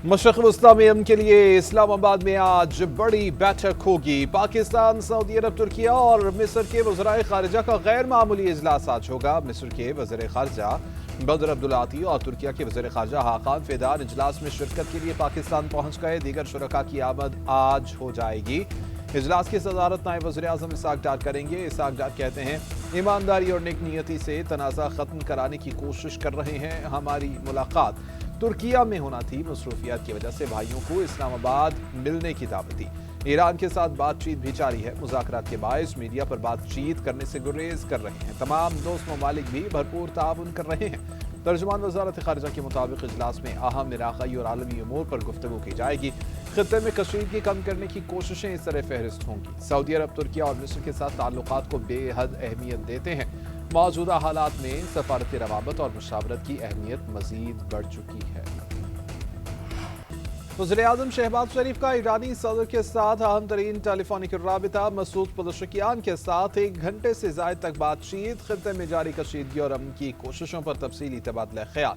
मशरक़ वस्ता में अमन के लिए इस्लामाबाद में आज बड़ी बैठक होगी। पाकिस्तान, सऊदी अरब, तुर्किया और मिस्र के वज़राए ख़ारिजा का गैर मामूली इजलास आज होगा। मिस्र के वज़ीर ख़ारिजा बदर अब्दुल्लाती और तुर्किया के वज़ीर ख़ारिजा हाकान फ़िदान इजलास में शिरकत के लिए पाकिस्तान पहुँच गए। दीगर शुरका की आमद आज हो जाएगी। इजलास की सदारत नायब वज़ीर आज़म इसाक डार करेंगे। इसाक डार कहते हैं, ईमानदारी और नेक नियति से तनाज़ा ख़त्म कराने की कोशिश कर रहे हैं। हमारी मुलाकात तुर्किया में होना थी, मसरूफियात की वजह से भाइयों को इस्लामाबाद मिलने की दावत दी। ईरान के साथ बातचीत भी जारी है। मुज़ाकरात के बायस मीडिया पर बातचीत करने से गुरेज कर रहे हैं। तमाम दोस्त ममालिक भी भरपूर ताउन कर रहे हैं। तर्जुमान वज़ारत ख़ारिजा के मुताबिक इजलास में अहम इलाक़ाई और आलमी उमूर पर गुफ्तगू की जाएगी। खित्ते में कशीदगी कम करने की कोशिशें इस तरह फहरिस्त होंगी। सऊदी अरब, तुर्किया और मिस्र के साथ ताल्लुकात को बेहद अहमियत देते हैं। मौजूदा हालात में सफारती रवाबत और मुशावरत की अहमियत मजीद बढ़ चुकी है। वज़ीर-ए-आज़म शहबाज शरीफ का ईरानी सदर के साथ अहम तरीन टेलीफोनिक राबिता। मसूद पज़ेश्कियान के साथ 1 घंटे से ज़ायद तक बातचीत। खित्ते में जारी कशीदगी और अमन की कोशिशों पर तफसीली तबादला ख्याल।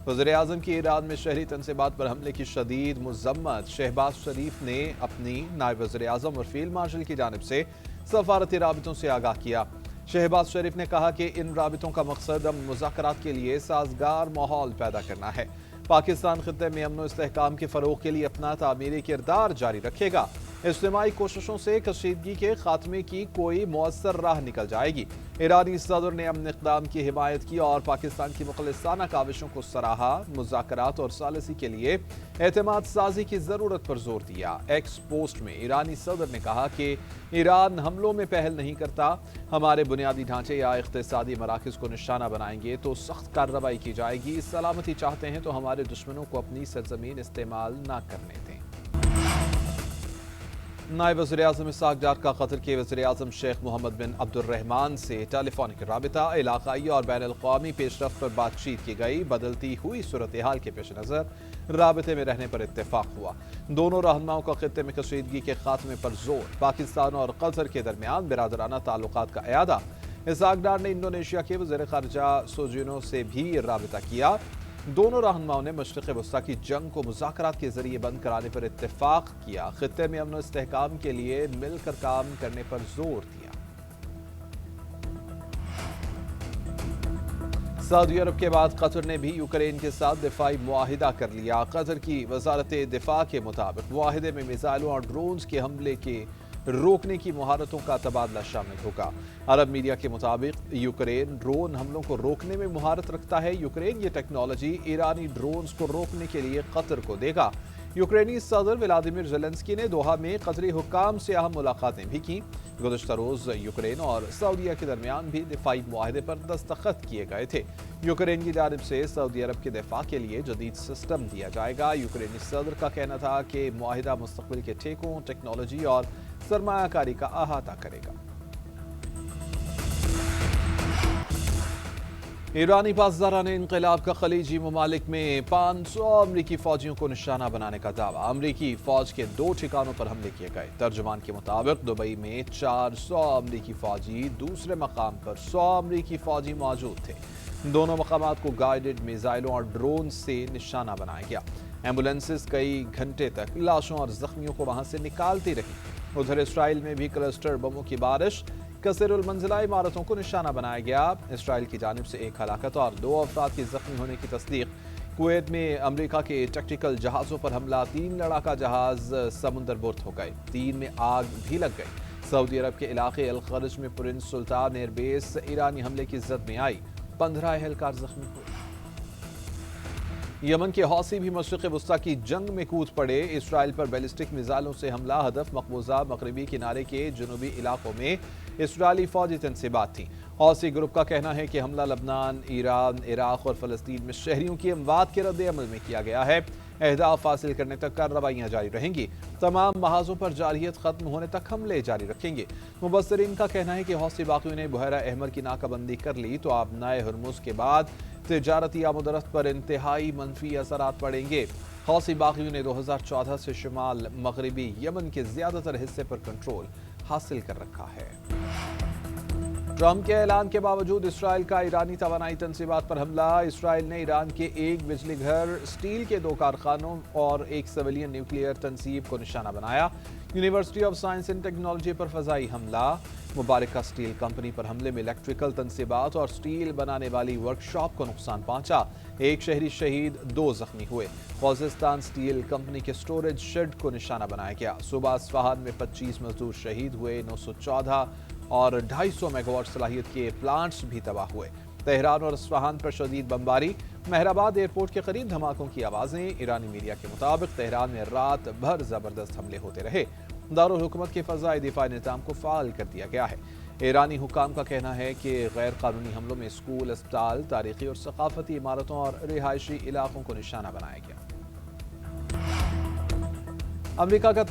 वज़ीर-ए-आज़म की ईरान में शहरी तनसीबात पर हमले की शदीद मज़म्मत। शहबाज शरीफ ने अपनी नायब वज़ीर-ए-आज़म और फील्ड मार्शल की जानिब से सफारती राबितों से आगाह किया। शहबाज शरीफ ने कहा कि इन राबितों का मकसद मुज़ाकरात के लिए साजगार माहौल पैदा करना है। पाकिस्तान खित्ते में अमन व इस्तेहकाम के फ़रोग़ के लिए अपना तामीरी किरदार जारी रखेगा। इज्तिमाई कोशिशों से कशीदगी के खात्मे की कोई मुअस्सर राह निकल जाएगी। ईरानी सदर ने अमन इक़दाम की हिमायत की और पाकिस्तान की मुख़लिसाना काविशों को सराहा। मुज़ाकरात और सालिसी के लिए एतमाद साजी की ज़रूरत पर जोर दिया। एक्स पोस्ट में ईरानी सदर ने कहा कि ईरान हमलों में पहल नहीं करता। हमारे बुनियादी ढांचे या इक़्तिसादी मराकज़ को निशाना बनाएंगे तो सख्त कार्रवाई की जाएगी। सलामती चाहते हैं तो हमारे दुश्मनों को अपनी सरजमीन इस्तेमाल न करने दें। नायब वज़ीर-ए-आज़म इसाक डार का कतर के वज़ीर-ए-आज़म शेख मोहम्मद बिन अब्दुर्रहमान से टेलीफोनिक राबिता। इलाक़ाई और बैन अल-क़वामी पेशरफ़्त पर बातचीत की गई। बदलती हुई सूरत हाल के पेश नज़र राबिते में रहने पर इत्तेफाक हुआ। दोनों रहनुमाओं का खित्ते में कशीदगी के खात्मे पर जोर। पाकिस्तान और कतर के दरमियान बिरादराना ताल्लुकात का इयादा। इसाक डार ने इंडोनेशिया के वज़ीर ख़ारिजा सुजोनो से भी राबिता किया। दोनों रहनुमाओं ने मशरिक़ वस्ता की जंग को मुज़ाकरात के जरिए बंद कराने पर इत्तेफाक किया। खित्ते में अमन व इस्तेहकाम के लिए मिलकर काम करने पर जोर दिया। सऊदी अरब के बाद कतर ने भी यूक्रेन के साथ दिफाई मुआहिदा कर लिया। कतर की वजारत दिफा के मुताबिक मुआहिदे में मिसाइलों और ड्रोन्स के हमले के रोकने की महारतों का तबादला शामिल होगा। अरब मीडिया के मुताबिक यूक्रेन ड्रोन हमलों को रोकने में महारत रखता है। यूक्रेन ये टेक्नोलॉजी ईरानी ड्रोन्स को रोकने के लिए कतर को देगा। यूक्रेनी सदर व्लादिमीर ज़ेलेंस्की ने दोहा में कतरी हुक्काम से अहम मुलाकातें भी की। गुज़श्ता रोज़ यूक्रेन और सऊदीया के दरमियान भी दिफाई मुआहदे पर दस्तखत किए गए थे। यूक्रेन की जानिब से सऊदी अरब के दिफा के लिए जदीद सिस्टम दिया जाएगा। यूक्रेनी सदर का कहना था कि मुआहिदा मुस्तक़बिल के ठेकों, टेक्नोलॉजी और सरमायाकारी का अहाता करेगा। ईरानी पासदारान इनक़िलाब का खलीजी ममालिक में 500 अमरीकी फ़ौजियों को निशाना बनाने का दावा। अमरीकी फ़ौज के 2 ठिकानों पर हमले किए गए। तर्जुमान के मुताबिक दुबई में 400 अमरीकी फ़ौजी, दूसरे मकाम पर 100 अमरीकी फ़ौजी मौजूद थे। दोनों मकामात को गाइडेड मिसाइलों और ड्रोन से निशाना बनाया गया। एम्बुलेंसेस कई घंटे तक लाशों और जख्मियों को वहां से निकालती रही। उधर इसराइल में भी क्लस्टर बमों की बारिश। कसरुल मंजिला इमारतों को निशाना बनाया गया। इसराइल की जानिब से 1 हलाकत और 2 अफराद की जख्मी होने की तस्दीक। कुवैत में अमेरिका के टैक्टिकल जहाज़ों पर हमला। 3 लड़ाका जहाज़ समुंदर बुर्द हो गए। 3 में आग भी लग गई। सऊदी अरब के इलाके अल खरज में प्रिंस सुल्तान एयरबेस ईरानी हमले की जद में आई। 15 एहलकार जख्मी हुए। यमन के हौसी भी मशरिक़ वस्ता की जंग में कूद पड़े। इसराइल पर बैलिस्टिक मिसाइलों से हमला। हदफ मकबूजा मगरबी किनारे के जनूबी इलाकों में इसराइली फौजी तनसीबात थी। हौसी ग्रुप का कहना है कि हमला लबनान, ईरान, इराक और फ़लस्तीन में शहरियों की अमवात के रद्द अमल में किया गया है। अहदाफ हासिल करने तक कार्रवाइयाँ जारी रहेंगी। तमाम महाजों पर जारियत खत्म होने तक हमले जारी रखेंगे। मुबस्सरीन का कहना है कि हौसी बाकियों ने बुहरा अहमर की नाकाबंदी कर ली तो आबनाए हुर्मुज़ के बाद तिजारती आमदरफ्त पर इंतहाई मनफी असरात पड़ेंगे। हौसी बाकियों ने 2014 से शुमाल मगरबी यमन के ज़्यादातर हिस्से पर कंट्रोल हासिल कर रखा है। ٹرمپ کے اعلان کے باوجود اسرائیل کا ایرانی توانائی تنصیبات پر حملہ۔ اسرائیل نے ایران کے ایک بجلی گھر، اسٹیل کے 2 کارخانوں اور ایک سویلین نیوکلیئر تنصیب کو نشانہ بنایا۔ University of science and technology پر فضائی حملہ۔ مبارکہ اسٹیل کمپنی پر حملے میں الیکٹریکل تنصیبات اور اسٹیل بنانے والی ورکشاپ کو نقصان پہنچا۔ ایک شہری شہید، 2 زخمی ہوئے۔ خوزستان اسٹیل کمپنی کے سٹوریج شیڈ کو نشانہ بنایا گیا۔ صوبہ اصفہان میں 25 مزدور شہید ہوئے، 914 اور 250 میگا واٹ صلاحیت کے پلانٹس بھی تباہ ہوئے۔ تہران اور اصفہان پر شدید بمباری۔ مہرآباد ایئرپورٹ کے قریب دھماکوں کی آوازیں۔ ایرانی میڈیا کے مطابق تہران میں رات بھر زبردست حملے ہوتے رہے۔ دارالحکومت کے فضائی دفاعی نظام کو فعال کر دیا گیا ہے۔ ایرانی حکام کا کہنا ہے کہ غیر قانونی حملوں میں اسکول، اسپتال، تاریخی اور ثقافتی عمارتوں اور رہائشی علاقوں کو نشانہ بنایا گیا۔ امریکہ کا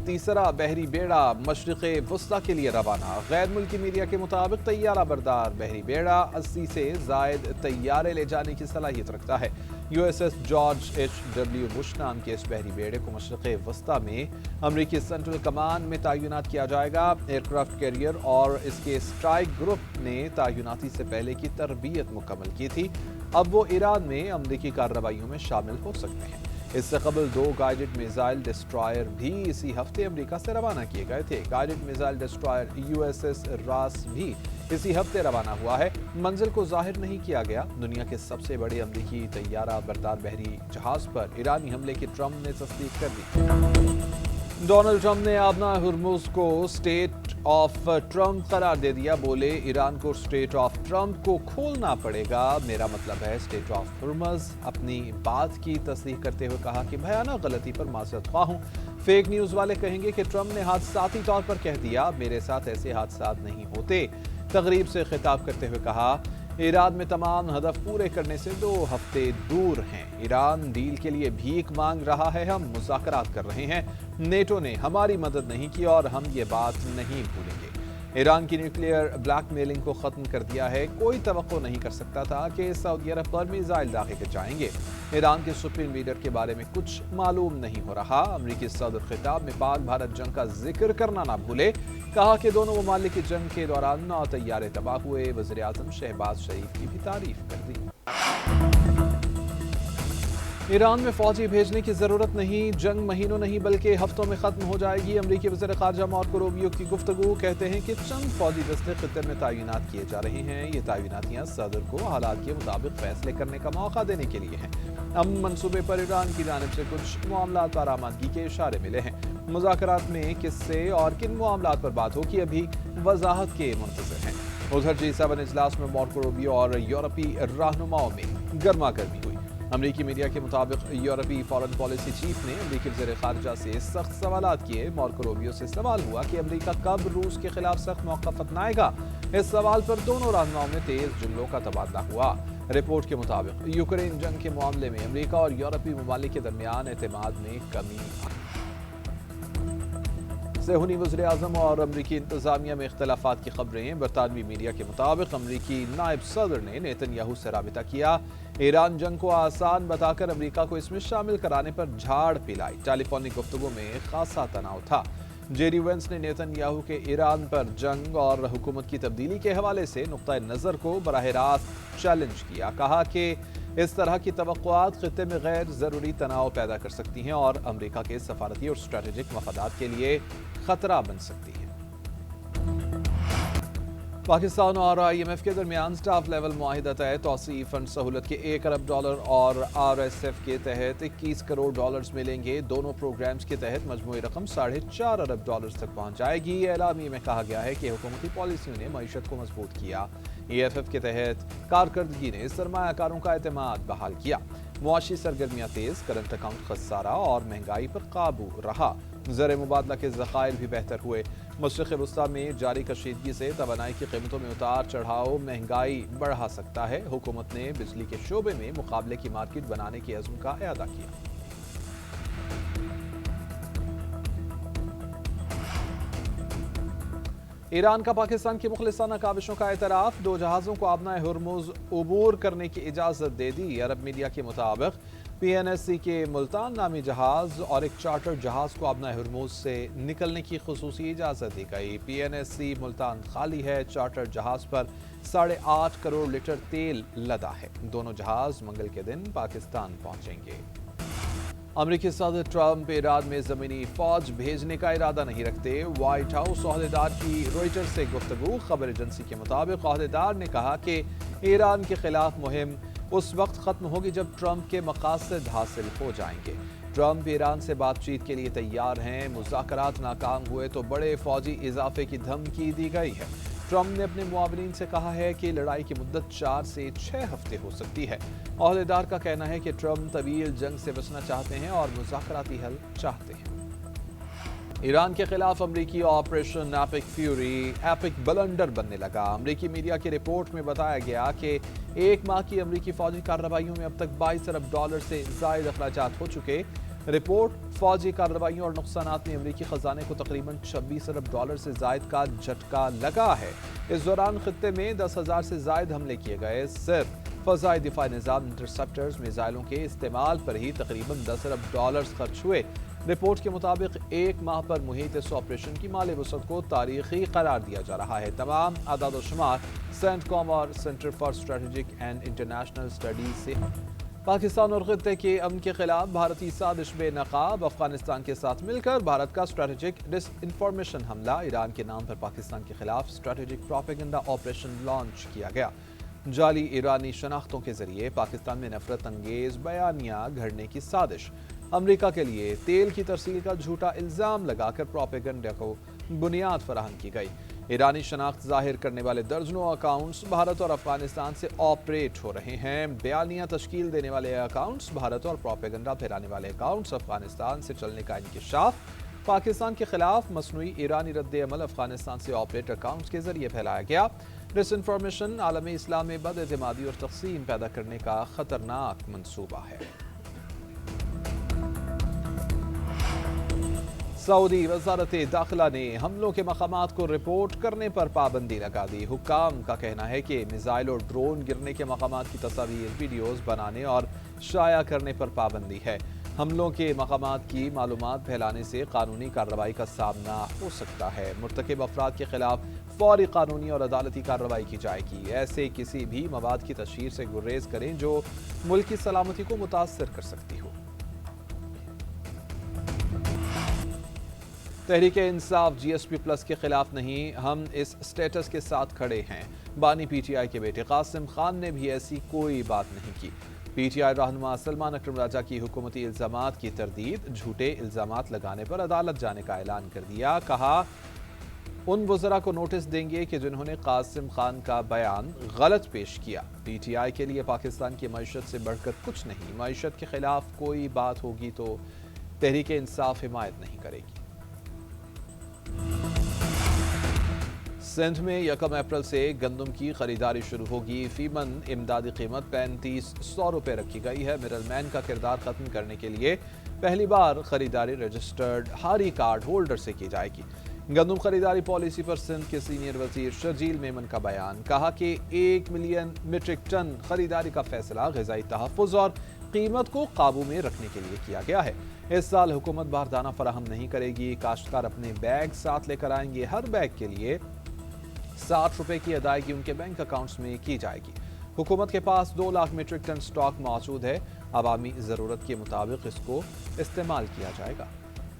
تیسرا بحری بیڑا مشرق وسطی کے لیے روانہ۔ غیر ملکی میڈیا کے مطابق طیارہ بردار بحری بیڑا 80 سے زائد طیارے لے جانے کی صلاحیت رکھتا ہے۔ USS George H.W. بش نام کے اس بحری بیڑے کو مشرق وسطی میں امریکی سینٹرل کمانڈ میں تعینات کیا جائے گا۔ ایئرکرافٹ کیریئر اور اس کے اسٹرائک گروپ نے تعیناتی سے پہلے کی تربیت مکمل کی تھی۔ اب وہ ایران میں امریکی کارروائیوں میں شامل ہو سکتے ہیں۔ اس سے قبل 2 گائیڈڈ میزائل ڈسٹرائر بھی اسی ہفتے امریکہ سے روانہ کیے گئے تھے۔ گائیڈڈ میزائل ڈسٹرائر USS راس بھی اسی ہفتے روانہ ہوا ہے۔ منزل کو ظاہر نہیں کیا گیا۔ دنیا کے سب سے بڑے امریکی طیارہ بردار بحری جہاز پر ایرانی حملے کی ٹرمپ نے تصدیق کر دی۔ ڈونلڈ ٹرمپ نے آبنا ہرمز کو اسٹیٹ آف ٹرمپ قرار دے دیا۔ بولے، ایران کو اسٹیٹ آف ٹرمپ کو کھولنا پڑے گا، میرا مطلب ہے اسٹیٹ آف ہرمز۔ اپنی بات کی تصدیق کرتے ہوئے کہا کہ بھیانک غلطی پر معذرت خواہ ہوں۔ فیک نیوز والے کہیں گے کہ ٹرمپ نے حادثاتی طور پر کہہ دیا، میرے ساتھ ایسے حادثات نہیں ہوتے۔ تقریب سے خطاب کرتے ہوئے کہا، ایران میں تمام ہدف پورے کرنے سے 2 ہفتے دور ہیں۔ ایران ڈیل کے لیے بھیک مانگ رہا ہے، ہم مذاکرات کر رہے ہیں۔ نیٹو نے ہماری مدد نہیں کی اور ہم یہ بات نہیں بھولیں گے۔ ایران کی نیوکلیئر بلیک میلنگ کو ختم کر دیا ہے۔ کوئی توقع نہیں کر سکتا تھا کہ سعودی عرب پر میزائل داغے جائیں گے۔ ایران کے سپریم لیڈر کے بارے میں کچھ معلوم نہیں ہو رہا۔ امریکی صدر خطاب میں پاک بھارت جنگ کا ذکر کرنا نہ بھولے۔ کہا کہ دونوں ممالک کی جنگ کے دوران 9 طیارے تباہ ہوئے۔ وزیر اعظم شہباز شریف کی بھی تعریف کر دی۔ ایران میں فوجی بھیجنے کی ضرورت نہیں، جنگ مہینوں نہیں بلکہ ہفتوں میں ختم ہو جائے گی۔ امریکی وزیر خارجہ مارکو روبیو کی گفتگو۔ کہتے ہیں کہ چند فوجی دستے خطے میں تعینات کیے جا رہے ہیں۔ یہ تعیناتیاں صدر کو حالات کے مطابق فیصلے کرنے کا موقع دینے کے لیے ہیں۔ امن منصوبے پر ایران کی جانب سے کچھ معاملات پر آمادگی کے اشارے ملے ہیں۔ مذاکرات میں کس سے اور کن معاملات پر بات ہوگی، ابھی وضاحت کے منتظر ہیں۔ ادھر G7 اجلاس میں مارکو روبیو اور یورپی رہنماؤں میں گرما گرمی ہوئی۔ امریکی میڈیا کے مطابق یورپی فارن پالیسی چیف نے امریکی وزیر خارجہ سے سخت سوالات کیے۔ مارکو روبیو سے سوال ہوا کہ امریکہ کب روس کے خلاف سخت موقف اپنائے گا۔ اس سوال پر دونوں رہنماؤں میں تیز جملوں کا تبادلہ ہوا۔ رپورٹ کے مطابق یوکرین جنگ کے معاملے میں امریکہ اور یورپی ممالک کے درمیان اعتماد میں کمی آئی۔ صہیونی وزیر اعظم اور امریکی انتظامیہ میں اختلافات کی خبریں۔ برطانوی میڈیا کے مطابق امریکی نائب صدر نے نیتن یاہو سے رابطہ کیا۔ ایران جنگ کو آسان بتا کر امریکہ کو اس میں شامل کرانے پر جھاڑ پلائی۔ ٹیلی فونک گفتگو میں خاصا تناؤ تھا۔ جیری وینس نے نیتن یاہو کے ایران پر جنگ اور حکومت کی تبدیلی کے حوالے سے نقطہ نظر کو براہ راست چیلنج کیا۔ کہا کہ اس طرح کی توقعات خطے میں غیر ضروری تناؤ پیدا کر سکتی ہیں اور امریکہ کے سفارتی اور اسٹریٹجک مفادات کے لیے خطرہ بن سکتی ہیں۔ پاکستان اور IMF کے درمیان سٹاف لیول معاہدہ طے۔ توسیع فنڈ سہولت کے $1 ارب اور RSF کے تحت $21 کروڑ ملیں گے۔ دونوں پروگرامز کے تحت مجموعی رقم $4.5 ارب تک پہنچ جائے گی۔ اعلامیے میں کہا گیا ہے کہ حکومتی پالیسیوں نے معیشت کو مضبوط کیا۔ EFF کے تحت کارکردگی نے سرمایہ کاروں کا اعتماد بحال کیا۔ معاشی سرگرمیاں تیز، کرنٹ اکاؤنٹ خسارہ اور مہنگائی پر قابو رہا۔ زر مبادلہ کے ذخائر بھی بہتر ہوئے۔ مشرق وسطی میں جاری کشیدگی سے توانائی کی قیمتوں میں اتار چڑھاؤ مہنگائی بڑھا سکتا ہے۔ حکومت نے بجلی کے شعبے میں مقابلے کی مارکیٹ بنانے کے عزم کا اعادہ کیا۔ ایران کا پاکستان کی مخلصانہ کاوشوں کا اعتراف۔ 2 جہازوں کو آبنائے ہرمز عبور کرنے کی اجازت دے دی۔ عرب میڈیا کے مطابق PNSC के मुल्तान नामी जहाज और एक चार्टर जहाज को अपना हरमुज से निकलने की खुसूसी इजाज़त दी गई। PNSC मुल्तान खाली है। चार्टर जहाज पर 8.5 करोड़ लीटर तेल लदा है। दोनों जहाज मंगल के दिन पाकिस्तान पहुंचेंगे। अमेरिकी सदर ट्रंप ईरान में जमीनी फौज भेजने का इरादा नहीं रखते। व्हाइट हाउस ओहदेदार की रॉयटर्स से गुफ्तगू। खबर एजेंसी के मुताबिक ओहदेदार ने कहा कि ईरान के खिलाफ मुहिम उस वक्त खत्म होगी जब ट्रंप के मकासद हासिल हो जाएंगे। ट्रंप ईरान से बातचीत के लिए तैयार हैं। मुज़ाकरात नाकाम हुए तो बड़े फौजी इजाफे की धमकी दी गई है। ट्रंप ने अपने मुआवरीन से कहा है कि लड़ाई की मुद्दत 4 से 6 हफ्ते हो सकती है। ओहदेदार का कहना है कि ट्रंप तवील जंग से बचना चाहते हैं और मुज़ाकराती हल चाहते हैं। ईरान के खिलाफ अमरीकी operation epic fury epic blunder बनने लगा। अमरीकी मीडिया की रिपोर्ट में बताया गया कि 1 माह की अमरीकी फौजी कार्रवाइयों में अब तक $22 अरब से ज़ायद अखराजात हो चुके। रिपोर्ट फौजी कार्रवाइयों और नुकसानात में अमरीकी खजाने को तकरीबन $26 अरब से ज़ायद का झटका लगा है। इस दौरान खित्ते में 10,000 से ज़ायद हमले किए गए। सिर्फ फ़ज़ाई दिफाई निज़ाम इंटरसेप्टर्स मिसाइलों के इस्तेमाल पर ही तकरीबन $10 अरब खर्च हुए। रिपोर्ट के मुताबिक 1 माह पर मुहित इस ऑपरेशन की माली वसअत को तारीखी करार दिया जा रहा है। तमाम आदाद शुमार सेंटकॉम और centre for strategic and international studies से पाकिस्तान और खित्ते के अमन के खिलाफ भारतीय साजिश बेनकाब। अफगानिस्तान के साथ मिलकर भारत का स्ट्रेटेजिक डिसइंफॉर्मेशन हमला। ईरान के नाम पर पाकिस्तान के खिलाफ स्ट्रेटेजिक प्रोपेगेंडा ऑपरेशन लॉन्च किया गया। जाली ईरानी शनाख्तों के जरिए पाकिस्तान में नफरत अंगेज बयानियां घड़ने की साजिश। अमेरिका के लिए तेल की तरसील का झूठा इल्जाम लगाकर प्रोपेगेंडा को बुनियाद फराहम की गई। ईरानी शनाख्त जाहिर करने वाले दर्जनों अकाउंट्स भारत और अफगानिस्तान से ऑपरेट हो रहे हैं। बयानियां तश्कील देने वाले अकाउंट्स भारत और प्रोपेगेंडा फैलाने वाले अकाउंट्स अफगानिस्तान से चलने का इंकिशाफ। पाकिस्तान के खिलाफ मसनूई ईरानी रद्द अमल अफगानिस्तान से ऑपरेट अकाउंट्स के जरिए फैलाया गया। डिसइंफॉर्मेशन आलमी इस्लाम में बदएतमादी और तक़सीम पैदा करने का खतरनाक मंसूबा है। सऊदी वज़ारत दाखिला ने हमलों के मकामात को रिपोर्ट करने पर पाबंदी लगा दी। हुक्काम का कहना है कि मिसाइल और ड्रोन गिरने के मकामात की तस्वीर वीडियोज़ बनाने और शाया करने पर पाबंदी है। हमलों के मकामात की मालूमात फैलाने से कानूनी कार्रवाई का सामना हो सकता है। मुर्तकिब अफराद के खिलाफ फौरी कानूनी और अदालती कार्रवाई की जाएगी। ऐसे किसी भी मवाद की तशहीर से गुरेज करें जो मुल्क की सलामती को मुतासर कर सकती हो। तहरीक इंसाफ GSP प्लस के खिलाफ नहीं, हम इस स्टेटस के साथ खड़े हैं। बानी PTI के बेटे कासिम खान ने भी ऐसी कोई बात नहीं की। PTI रहनुमा सलमान अकरम राजा की हुकूमती इल्जामात की तरदीद, झूठे इल्जामात लगाने पर अदालत जाने का ऐलान कर दिया। कहा उन वज़रा को नोटिस देंगे कि जिन्होंने कासिम खान का बयान गलत पेश किया। PTI के लिए पाकिस्तान की मईशत से बढ़कर कुछ नहीं। मईशत के खिलाफ कोई बात होगी तो तहरीक इंसाफ हिमायत नहीं करेगी। सिंध में 1 अप्रैल से गंदम की खरीदारी शुरू होगी। फीमन इमदादी कीमत 3500 रुपये रखी गई है। मिडलमैन का किरदार खत्म करने के लिए पहली बार खरीदारी रजिस्टर्ड हारी कार्ड होल्डर से की जाएगी। गंदम खरीदारी पॉलिसी पर सिंध के सीनियर वजीर शर्जील मेमन का बयान। कहा कि 1 मिलियन मीट्रिक टन खरीदारी का फैसला ग़िज़ाई तहफ़्फ़ुज़ और कीमत को काबू में रखने के लिए किया गया है। इस साल हुकूमत बारदाना फराहम नहीं करेगी। काश्तकार अपने बैग साथ लेकर आएंगे। हर बैग के लिए 60 रुपए की अदायगी उनके बैंक अकाउंट्स में की जाएगी। हुकूमत के पास 2 लाख मीट्रिक टन स्टॉक मौजूद है। अवामी ज़रूरत के मुताबिक इसको इस्तेमाल किया जाएगा।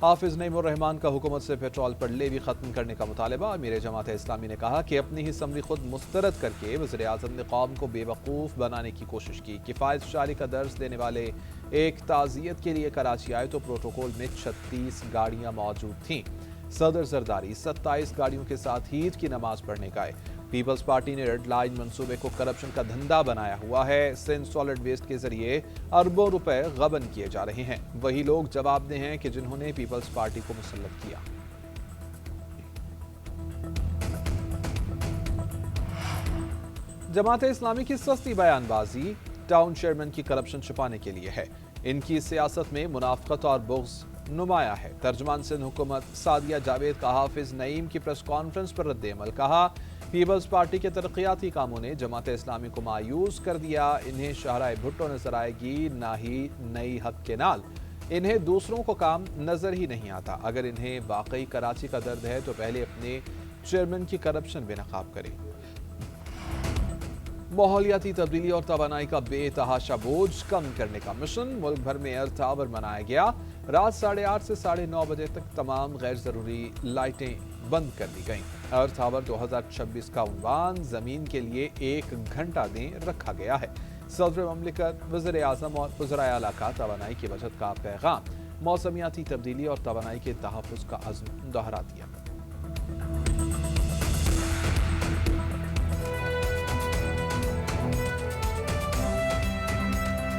हाफिज नईमुर रहमान का हुकूमत से पेट्रोल पर लेवी खत्म करने का मुतालबा। अमीर जमात इस्लामी ने कहा कि अपनी ही असम्बली खुद मुस्तरद करके वज़ीर आज़म ने कौम को बेवकूफ़ बनाने की कोशिश की। किफ़ायत शारी का दर्ज देने वाले एक ताज़ियत के लिए कराची आए तो प्रोटोकॉल में 36 गाड़ियाँ मौजूद थीं। सदर जरदारी 27 गाड़ियों के साथ ईद की नमाज पढ़ने गए। पीपल्स पार्टी ने रेड लाइन मंसूबे को करप्शन का धंधा बनाया हुआ है। सिंध सॉलिड वेस्ट के जरिए अरबों रुपए गबन किए जा रहे हैं। वही लोग जवाबदेह हैं कि जिन्होंने पीपल्स पार्टी को मुसल्लत किया। जमात इस्लामी की सस्ती बयानबाजी टाउन चेयरमैन की करप्शन छुपाने के लिए है। इनकी सियासत में मुनाफकत और बुग़्ज़ नुमाया है। तर्जुमान सिंध हुकूमत सादिया जावेद का हाफिज नईम की प्रेस कॉन्फ्रेंस पर रद्द-ए-अमल। कहा پیپلز پارٹی کے ترقیاتی کاموں نے جماعت اسلامی کو مایوس کر دیا. انہیں شاہراہ بھٹو نظر آئے گی نہ ہی نئی حق کے نال. انہیں دوسروں کو کام نظر ہی نہیں آتا. اگر انہیں واقعی کراچی کا درد ہے تو پہلے اپنے چیئرمین کی کرپشن بے نقاب کریں. ماحولیاتی تبدیلی اور توانائی کا بے تحاشا بوجھ کم کرنے کا مشن. ملک بھر میں ارتھ آور منایا گیا. رات 8:30 سے 9:30 بجے تک تمام غیر ضروری لائٹیں بند کر دی گئیں. ارتھ آور 2026 کا عنوان زمین کے لیے 1 گھنٹہ دیں رکھا گیا ہے. صدر مملکت، وزیر اعظم اور وزرائے اعلیٰ کا توانائی کی بچت کا پیغام. موسمیاتی تبدیلی اور توانائی کے تحفظ کا عزم دہرا دیا.